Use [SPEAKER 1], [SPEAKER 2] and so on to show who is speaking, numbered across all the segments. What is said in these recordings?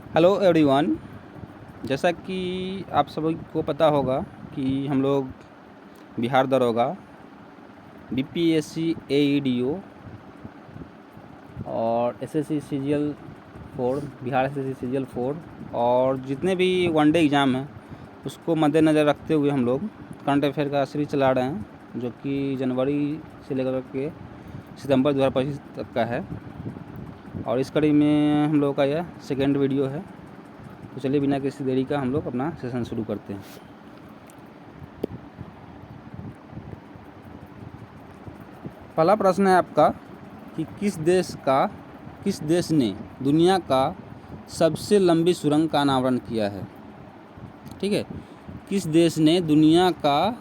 [SPEAKER 1] Hello everyone. जैसा कि आप सभी को पता होगा कि हम लोग बिहार दरोगा, बीपीएससी, एईडीओ और SSC CGL 4, Bihar SSC CGL 4 और जितने भी वनडे एग्ज़ाम हैं उसको मद्देनज़र रखते हुए हम लोग करंट अफेयर का सीरीज चला रहे हैं, जो कि जनवरी से लेकर के सितंबर 2025 तक का है। और इस कड़ी में हम लोगों का यह सेकेंड वीडियो है। तो चलिए बिना किसी देरी का हम लोग अपना सेशन शुरू करते हैं। पहला प्रश्न है आपका कि किस देश ने दुनिया का सबसे लंबी सुरंग का अनावरण किया है। ठीक है, किस देश ने दुनिया का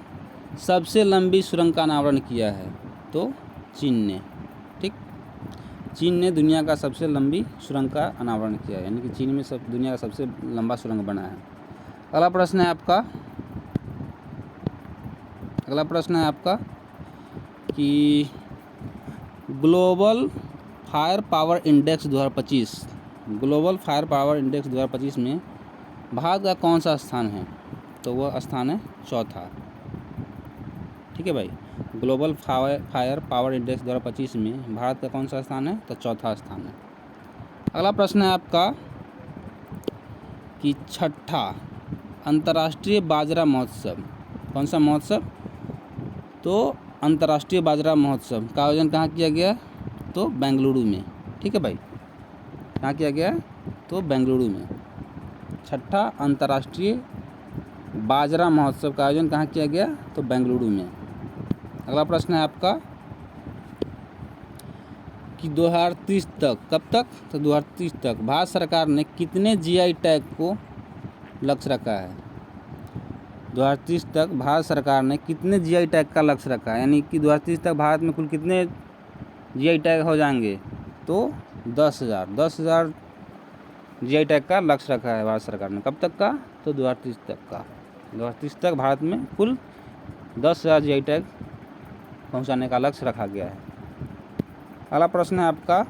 [SPEAKER 1] सबसे लंबी सुरंग का अनावरण किया है? तो चीन ने। ठीक, चीन ने दुनिया का सबसे लंबी सुरंग का अनावरण किया है, यानी कि चीन में दुनिया का सबसे लंबा सुरंग बना है। अगला प्रश्न है आपका कि ग्लोबल फायर पावर इंडेक्स 2025 में भारत का कौन सा स्थान है? तो वह स्थान है चौथा। ठीक है भाई, ग्लोबल फायर पावर इंडेक्स 2025 में भारत का कौन सा स्थान है? तो चौथा स्थान है। अगला प्रश्न है आपका कि छठा अंतर्राष्ट्रीय बाजरा महोत्सव, कौन सा महोत्सव? तो अंतर्राष्ट्रीय बाजरा महोत्सव का आयोजन कहाँ किया गया? तो बेंगलुरु में। ठीक है भाई, कहाँ किया गया? तो बेंगलुरु में। छठा अंतर्राष्ट्रीय बाजरा महोत्सव का आयोजन कहाँ किया गया? तो बेंगलुरु में। अगला प्रश्न है आपका कि 2030 तक, कब तक? तो 2030 तक भारत सरकार ने कितने जीआई टैग को लक्ष्य रखा है? 2030 तक भारत सरकार ने कितने जीआई टैग का लक्ष्य रखा है, यानी कि 2030 तक भारत में कुल कितने जीआई टैग हो जाएंगे? तो 10,000 जीआई टैग का लक्ष्य रखा है भारत सरकार ने। कब तक का? तो 2030 तक का। 2030 तक भारत में कुल 10,000 जीआई टैग पहुंचाने का लक्ष्य रखा गया है। अगला प्रश्न है आपका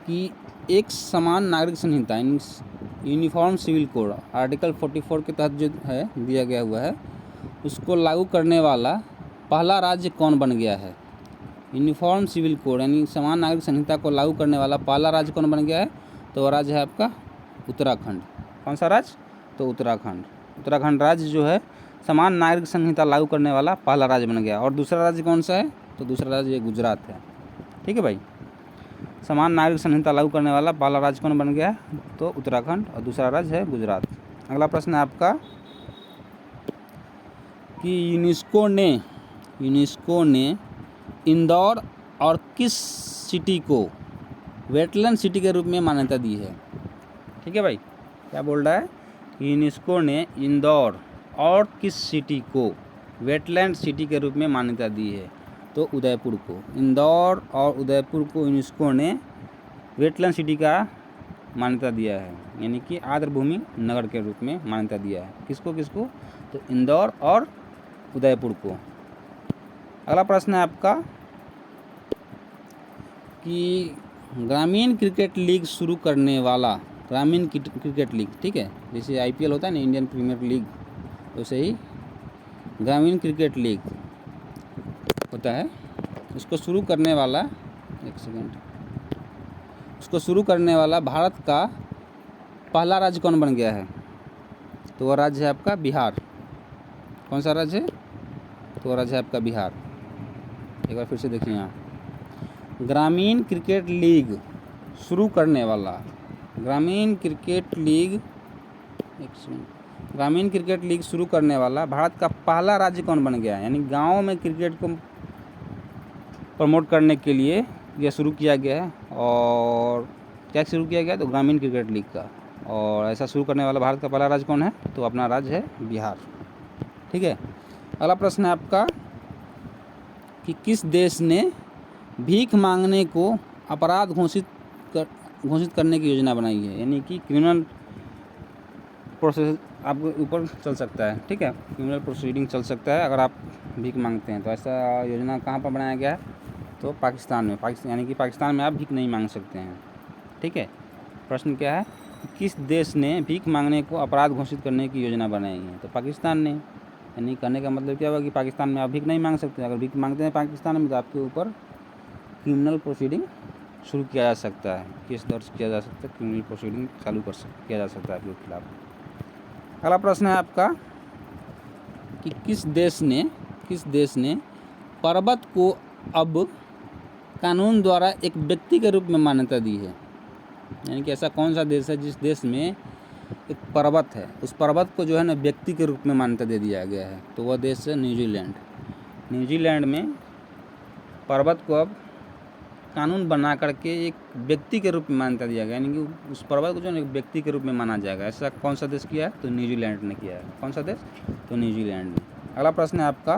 [SPEAKER 1] कि एक समान नागरिक संहिता यूनिफॉर्म सिविल कोड आर्टिकल 44 के तहत जो है दिया गया हुआ है, उसको लागू करने वाला पहला राज्य कौन बन गया है? यूनिफॉर्म सिविल कोड यानी समान नागरिक संहिता को लागू करने वाला पहला राज्य कौन बन गया है? तो वह राज्य है आपका उत्तराखंड। कौन सा राज्य? तो उत्तराखंड। उत्तराखंड राज्य जो है समान नागरिक संहिता लागू करने वाला पहला राज्य बन गया। और दूसरा राज्य कौन सा है? तो दूसरा राज्य गुजरात है। ठीक है भाई, समान नागरिक संहिता लागू करने वाला पहला राज्य कौन बन गया? तो उत्तराखंड, और दूसरा राज्य है गुजरात। अगला प्रश्न है आपका कि यूनेस्को ने इंदौर और किस सिटी को वेटलैंड सिटी के रूप में मान्यता दी है? ठीक है भाई, क्या बोल रहा है? यूनेस्को ने इंदौर और किस सिटी को वेटलैंड सिटी के रूप में मान्यता दी है? तो उदयपुर को। इंदौर और उदयपुर को यूनेस्को ने वेटलैंड सिटी का मान्यता दिया है, यानी कि आर्द्रभूमि नगर के रूप में मान्यता दिया है। किसको? तो इंदौर और उदयपुर को। अगला प्रश्न है आपका कि ग्रामीण क्रिकेट लीग शुरू करने वाला, ग्रामीण क्रिकेट लीग, ठीक है, जैसे आईपीएल होता है ना, इंडियन प्रीमियर लीग, वैसे ही ग्रामीण क्रिकेट लीग होता है। उसको शुरू करने वाला, उसको शुरू करने वाला भारत का पहला राज्य कौन बन गया है? तो वह राज्य है आपका बिहार। कौन सा राज्य है? तो वह राज्य है आपका बिहार। एक बार फिर से देखिए यहाँ, ग्रामीण क्रिकेट लीग शुरू करने वाला, ग्रामीण क्रिकेट लीग शुरू करने वाला भारत का पहला राज्य कौन बन गया है? यानी गाँव में क्रिकेट को प्रमोट करने के लिए यह शुरू किया गया है। और क्या शुरू किया गया? तो ग्रामीण क्रिकेट लीग का। और ऐसा शुरू करने वाला भारत का पहला राज्य कौन है? तो अपना राज्य है बिहार। ठीक है, अगला प्रश्न है आपका कि किस देश ने भीख मांगने को अपराध घोषित करने की योजना बनाई है? यानी कि क्रिमिनल प्रोसेस आपके ऊपर चल सकता है। ठीक है, क्रिमिनल प्रोसीडिंग चल सकता है अगर आप भीख मांगते हैं। तो ऐसा योजना कहाँ पर बनाया गया है? तो पाकिस्तान में। यानी कि पाकिस्तान में आप भीख नहीं मांग सकते हैं। ठीक है, प्रश्न क्या है, किस देश ने भीख मांगने को अपराध घोषित करने की योजना बनाई है? तो पाकिस्तान ने। यानी कहने का मतलब क्या हुआ कि पाकिस्तान में आप भीख नहीं मांग सकते। अगर भीख मांगते हैं पाकिस्तान में तो आपके ऊपर क्रिमिनल प्रोसीडिंग शुरू किया जा सकता है, केस दर्ज किया जा सकता है, क्रिमिनल प्रोसीडिंग चालू किया जा सकता है आपके खिलाफ। अगला प्रश्न है आपका कि किस देश ने पर्वत को अब कानून द्वारा एक व्यक्ति के रूप में मान्यता दी है? यानी कि ऐसा कौन सा देश है जिस देश में एक पर्वत है, उस पर्वत को जो है ना व्यक्ति के रूप में मान्यता दे दिया गया है? तो वह देश है न्यूजीलैंड। न्यूजीलैंड में पर्वत को अब कानून बना करके एक व्यक्ति के रूप में मान्यता दिया गया, यानी कि उस पर्वत को जो है एक व्यक्ति के रूप में माना जाएगा। ऐसा कौन सा देश किया है? तो न्यूजीलैंड ने किया है। कौन सा देश? तो न्यूजीलैंड ने। अगला प्रश्न है आपका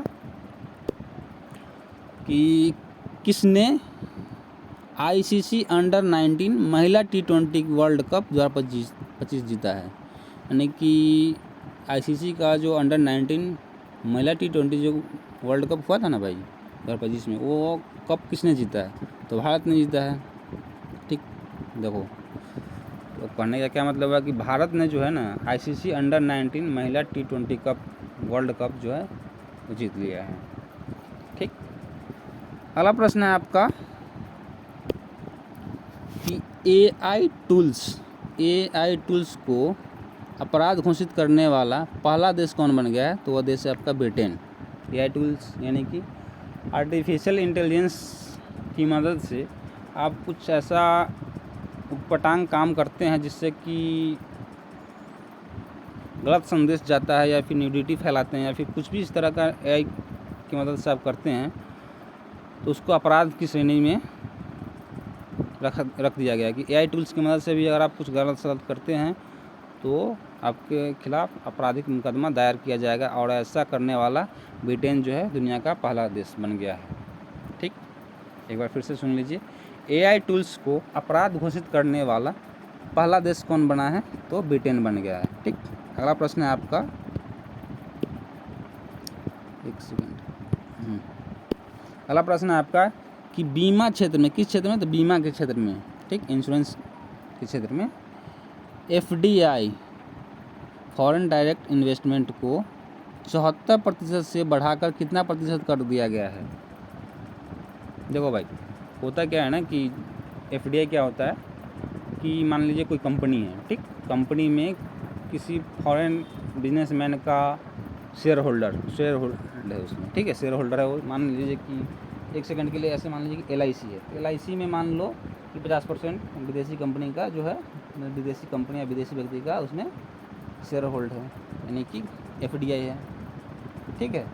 [SPEAKER 1] कि किसने ICC अंडर 19 महिला T20 वर्ल्ड कप 2025 जीता है? यानी कि ICC का जो अंडर 19 महिला T20 जो वर्ल्ड कप हुआ था ना भाई 2025 में, वो कप किसने जीता है? तो भारत ने जीता है। ठीक, देखो तो कहने का क्या मतलब है कि भारत ने जो है ना ICC अंडर 19 महिला T20 कप वर्ल्ड कप जो है वो जीत लिया है। ठीक, अगला प्रश्न है आपका कि AI टूल्स को अपराध घोषित करने वाला पहला देश कौन बन गया है? तो वह देश है आपका ब्रिटेन। AI टूल्स यानी कि आर्टिफिशियल इंटेलिजेंस की मदद से आप कुछ ऐसा उटपटांग काम करते हैं जिससे कि गलत संदेश जाता है या फिर न्यूडिटी फैलाते हैं या फिर कुछ भी इस तरह का AI की मदद से आप करते हैं, तो उसको अपराध की श्रेणी में रख दिया गया कि AI टूल्स की मदद से भी अगर आप कुछ गलत सलत करते हैं तो आपके खिलाफ आपराधिक मुकदमा दायर किया जाएगा। और ऐसा करने वाला ब्रिटेन जो है दुनिया का पहला देश बन गया है। ठीक, एक बार फिर से सुन लीजिए, AI टूल्स को अपराध घोषित करने वाला पहला देश कौन बना है? तो ब्रिटेन बन गया है। ठीक, अगला प्रश्न है आपका, एक सेकेंड, अगला प्रश्न है आपका कि बीमा क्षेत्र में, किस क्षेत्र में? तो बीमा के क्षेत्र में, ठीक, इंश्योरेंस के क्षेत्र में FDI फॉरेन डायरेक्ट इन्वेस्टमेंट को 74% से बढ़ाकर कितना प्रतिशत कर दिया गया है? देखो भाई, होता क्या है ना कि FDI क्या होता है कि मान लीजिए कोई कंपनी है, ठीक, कंपनी में किसी फॉरेन बिजनेसमैन का शेयर होल्डर है उसमें, ठीक है, शेयर होल्डर है वो। मान लीजिए कि एक सेकंड के लिए ऐसे मान लीजिए कि LIC है, LIC में मान लो कि 50% विदेशी कंपनी का जो है, विदेशी कंपनी या विदेशी व्यक्ति का उसमें शेयर होल्ड है, यानी कि FDI है। ठीक है,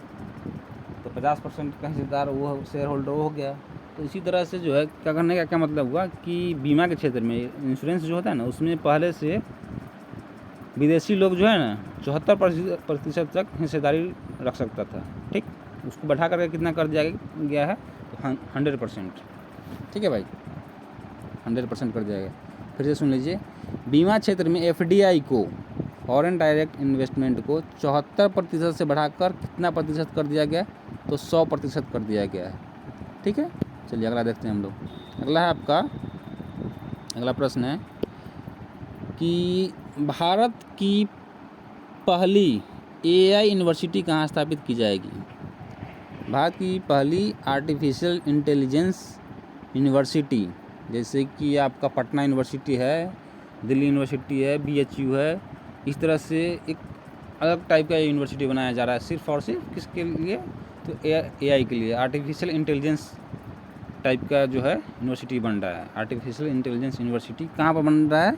[SPEAKER 1] तो 50% का हिस्सेदार वो शेयर होल्डर हो गया। तो इसी तरह से जो है क्या करने का क्या मतलब हुआ कि बीमा के क्षेत्र में इंश्योरेंस जो होता है ना, उसमें पहले से विदेशी लोग जो है ना 74% तक हिस्सेदारी रख सकता था। ठीक, उसको बढ़ा करके कितना कर दिया गया है? तो 100%। ठीक है भाई, 100% कर दिया गया। फिर से सुन लीजिए, बीमा क्षेत्र में FDI को, फॉरेन डायरेक्ट इन्वेस्टमेंट को 74% से बढ़ाकर कितना प्रतिशत कर दिया गया? तो 100% कर दिया गया है। ठीक है, चलिए अगला देखते हैं हम लोग। अगला है आपका, अगला प्रश्न है कि भारत की पहली AI यूनिवर्सिटी कहाँ स्थापित की जाएगी? भारत की पहली आर्टिफिशियल इंटेलिजेंस यूनिवर्सिटी, जैसे कि आपका पटना यूनिवर्सिटी है, दिल्ली यूनिवर्सिटी है, BHU है, इस तरह से एक अलग टाइप का यूनिवर्सिटी बनाया जा रहा है सिर्फ और सिर्फ किसके लिए? तो AI के लिए। आर्टिफिशियल इंटेलिजेंस टाइप का जो है यूनिवर्सिटी बन रहा है। आर्टिफिशियल इंटेलिजेंस यूनिवर्सिटी कहाँ पर बन रहा है?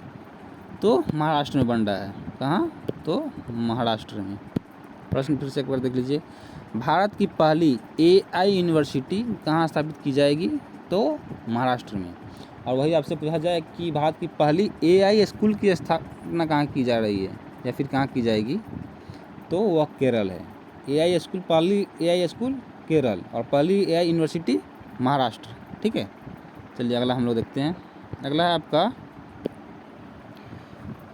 [SPEAKER 1] तो महाराष्ट्र में बन रहा है। कहाँ? तो महाराष्ट्र में। प्रश्न फिर से एक बार देख लीजिए, भारत की पहली AI यूनिवर्सिटी कहाँ स्थापित की जाएगी? तो महाराष्ट्र में। और वही आपसे पूछा जाए कि भारत की पहली AI स्कूल की स्थापना कहाँ की जा रही है या फिर कहाँ की जाएगी? तो वह केरल है। AI स्कूल, पहली AI स्कूल केरल और पहली AI यूनिवर्सिटी महाराष्ट्र। ठीक है, चलिए अगला हम लोग देखते हैं। अगला है आपका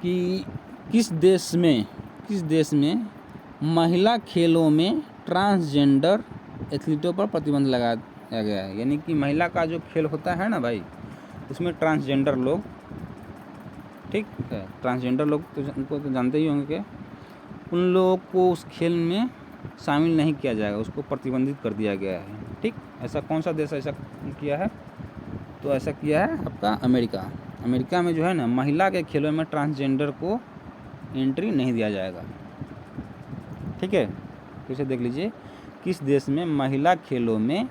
[SPEAKER 1] कि किस देश में महिला खेलों में ट्रांसजेंडर एथलीटों पर प्रतिबंध लगाया गया है? यानी कि महिला का जो खेल होता है ना भाई, उसमें ट्रांसजेंडर लोग ठीक है। ट्रांसजेंडर लोग तो उनको तो जानते ही होंगे कि उन लोगों को उस खेल में शामिल नहीं किया जाएगा, उसको प्रतिबंधित कर दिया गया है। ठीक, ऐसा कौन सा देश ऐसा किया है? तो ऐसा किया है आपका अमेरिका। अमेरिका में जो है ना, महिला के खेलों में ट्रांसजेंडर को एंट्री नहीं दिया जाएगा। ठीक है, फिर से देख लीजिए, किस देश में महिला खेलों में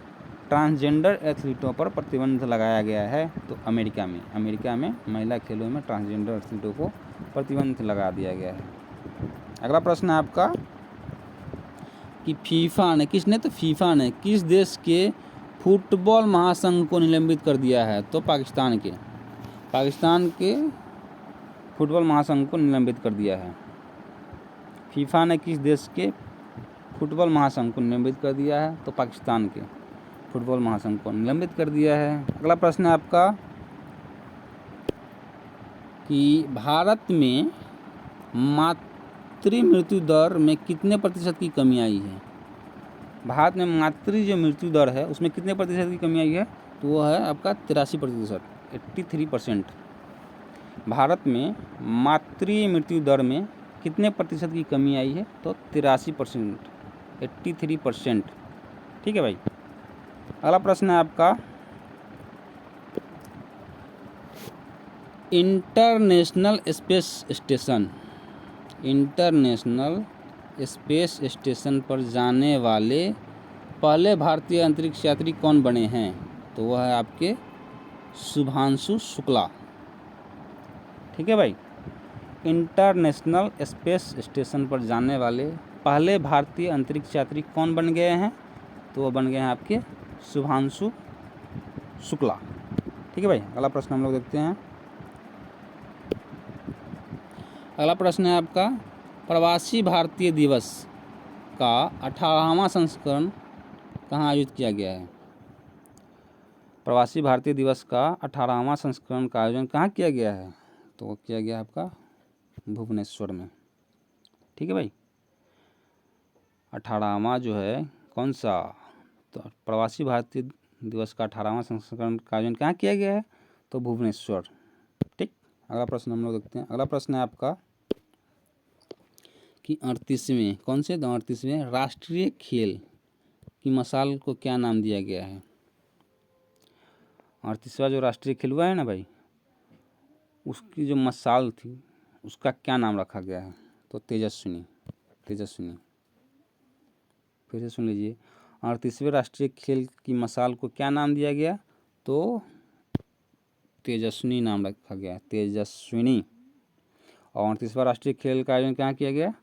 [SPEAKER 1] ट्रांसजेंडर एथलीटों पर प्रतिबंध लगाया गया है? तो अमेरिका में। अमेरिका में महिला खेलों में ट्रांसजेंडर एथलीटों को प्रतिबंध लगा दिया गया है। अगला प्रश्न है आपका कि फीफा ने, किसने? तो फीफा ने किस देश के फुटबॉल महासंघ को निलंबित कर दिया है? तो पाकिस्तान के। पाकिस्तान के फुटबॉल महासंघ को निलंबित कर दिया है। फीफा ने किस देश के फुटबॉल महासंघ को निलंबित कर दिया है? तो पाकिस्तान के फुटबॉल महासंघ को निलंबित कर दिया है। अगला प्रश्न है आपका कि भारत में मातृ मृत्यु दर में कितने प्रतिशत की कमी आई है? भारत में मातृ जो मृत्यु दर है उसमें कितने प्रतिशत की कमी आई है? तो वो है आपका 83%, 83%। भारत में मातृ मृत्यु दर में कितने प्रतिशत की कमी आई है? तो 83%, 83%। ठीक है भाई। अगला प्रश्न है आपका international space station, international space station पर जाने वाले पहले भारतीय अंतरिक्ष यात्री कौन बने हैं? तो वह है आपके शुभांशु शुक्ला। ठीक है भाई। इंटरनेशनल स्पेस स्टेशन पर जाने वाले पहले भारतीय अंतरिक्ष यात्री कौन बन गए हैं? तो वो बन गए हैं आपके शुभांशु शुक्ला। ठीक है भाई। अगला प्रश्न हम लोग देखते हैं। अगला प्रश्न है आपका प्रवासी भारतीय दिवस का 18वां संस्करण कहाँ आयोजित किया गया है? प्रवासी भारतीय दिवस का 18वां संस्करण का आयोजन कहाँ किया गया है? तो वो किया गया आपका भुवनेश्वर में। ठीक है भाई। 18वां जो है कौन सा? तो प्रवासी भारतीय दिवस का 18वां संस्करण का आयोजन कहाँ किया गया है? तो भुवनेश्वर। ठीक। अगला प्रश्न हम लोग देखते हैं। अगला प्रश्न है आपका कि 38वें, कौन से? तो 38वें राष्ट्रीय खेल की मशाल को क्या नाम दिया गया है? 38वां जो राष्ट्रीय खेल हुआ है ना भाई, उसकी जो मशाल थी उसका क्या नाम रखा गया है? तो तेजस्विनी। तेजस्विनी। फिर से सुन लीजिए, 38वें राष्ट्रीय खेल की मशाल को क्या नाम दिया गया? तो तेजस्विनी नाम रखा गया, तेजस्विनी। और 38वां राष्ट्रीय खेल का आयोजन कहाँ किया गया?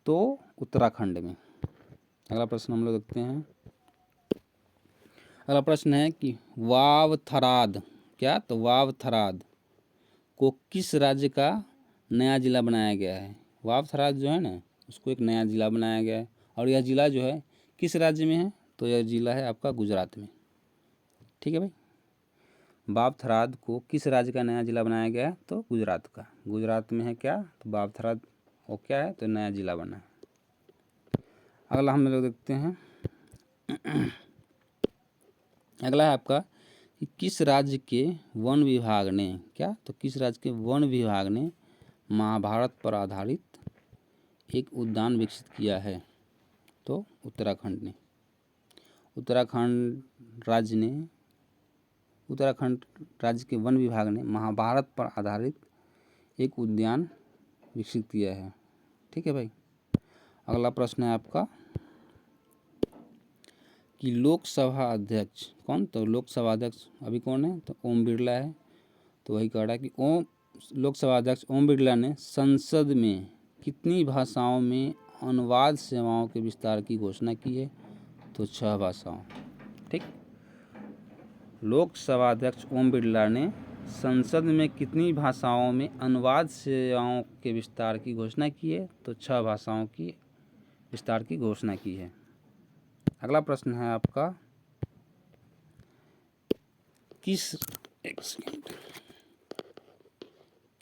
[SPEAKER 1] तो उत्तराखंड में। अगला प्रश्न हम लोग देखते हैं। अगला प्रश्न है कि वावथराद, क्या? तो वावथराद को किस राज्य का नया जिला बनाया गया है? वावथराद जो है ना, उसको एक नया जिला बनाया गया है। और यह जिला जो है किस राज्य में है? तो यह जिला है आपका गुजरात में। ठीक है भाई। वावथराद को किस राज्य का नया जिला बनाया गया है? तो गुजरात का। गुजरात में है क्या? तो वावथराद वो क्या है? तो नया जिला बना है। अगला हम लोग देखते हैं। अगला है आपका कि किस राज्य के वन विभाग ने, क्या? तो किस राज्य के वन विभाग ने महाभारत पर आधारित एक उद्यान विकसित किया है? तो उत्तराखंड ने। उत्तराखंड राज्य के वन विभाग ने महाभारत पर आधारित एक उद्यान विकसित किया है। ठीक है भाई। अगला प्रश्न है आपका कि लोकसभा अध्यक्ष कौन? तो लोकसभा अध्यक्ष अभी कौन है? तो ओम बिरला है। तो वही कह रहा है कि लोकसभा अध्यक्ष ओम बिरला ने संसद में कितनी भाषाओं में अनुवाद सेवाओं के विस्तार की घोषणा की है? तो 6 भाषाओं। ठीक। लोकसभा अध्यक्ष ओम बिरला ने संसद में कितनी भाषाओं में अनुवाद सेवाओं के विस्तार की घोषणा की है? तो 6 भाषाओं की विस्तार की घोषणा की है। अगला प्रश्न है आपका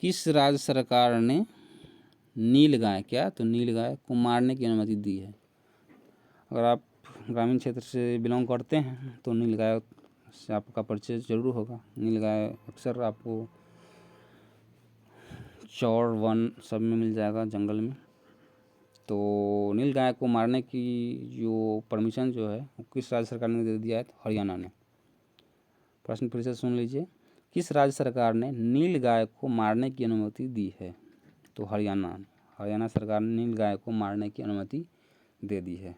[SPEAKER 1] किस राज्य सरकार ने नीलगाय, क्या? तो नीलगाय को मारने की अनुमति दी है? अगर आप ग्रामीण क्षेत्र से बिलोंग करते हैं तो नीलगाय से आपका परिचय जरूर होगा। नीलगाय अक्सर आपको चौर वन सब में मिल जाएगा, जंगल में। तो नीलगाय को मारने की जो परमिशन जो है वो किस राज्य सरकार ने दे दिया है? तो हरियाणा ने। प्रश्न फिर से सुन लीजिए, किस राज्य सरकार ने नीलगाय को मारने की अनुमति दी है? तो हरियाणा सरकार ने नीलगाय को मारने की अनुमति दे दी है।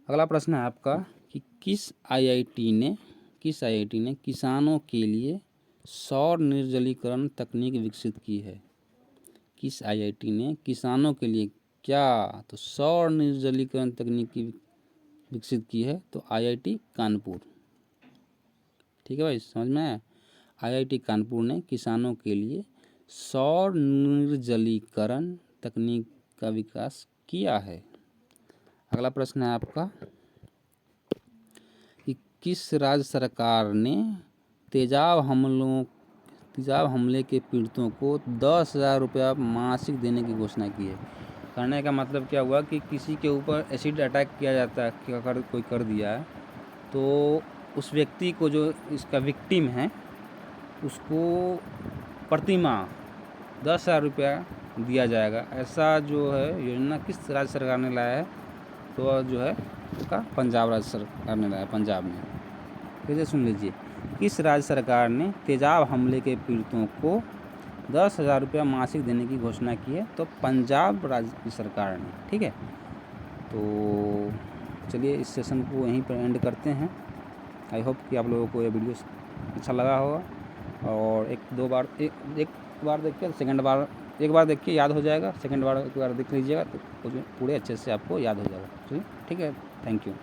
[SPEAKER 1] अगला प्रश्न है आपका कि किस आईआईटी ने किसानों के लिए सौर निर्जलीकरण तकनीक विकसित की है? किस आईआईटी ने किसानों के लिए क्या? तो सौर निर्जलीकरण तकनीक विकसित की है। तो आईआईटी कानपुर। ठीक है भाई, समझ में आया? आईआईटी कानपुर ने किसानों के लिए सौर निर्जलीकरण तकनीक का विकास किया है। अगला प्रश्न है आपका कि किस राज्य सरकार ने तेजाब हमले के पीड़ितों को 10,000 रुपया मासिक देने की घोषणा की है? करने का मतलब क्या हुआ कि किसी के ऊपर एसिड अटैक किया जाता है, कि अगर कोई कर दिया है तो उस व्यक्ति को, जो इसका विक्टिम है, उसको प्रति माह 10,000 रुपया दिया जाएगा। ऐसा जो है योजना किस राज्य सरकार ने लाया है? तो जो है उसका पंजाब राज्य सरकार ने लाया, पंजाब में। फिर से सुन लीजिए, किस राज्य सरकार ने तेजाब हमले के पीड़ितों को 10,000 रुपया मासिक देने की घोषणा की है? तो पंजाब राज्य की सरकार ने। ठीक है, तो चलिए इस सेशन को यहीं पर एंड करते हैं। आई होप कि आप लोगों को ये वीडियो अच्छा लगा होगा, और एक बार देखिए, एक बार देखिए याद हो जाएगा, सेकंड बार एक बार देख लीजिएगा तो पूरे अच्छे से आपको याद हो जाएगा। ठीक है, थैंक यू।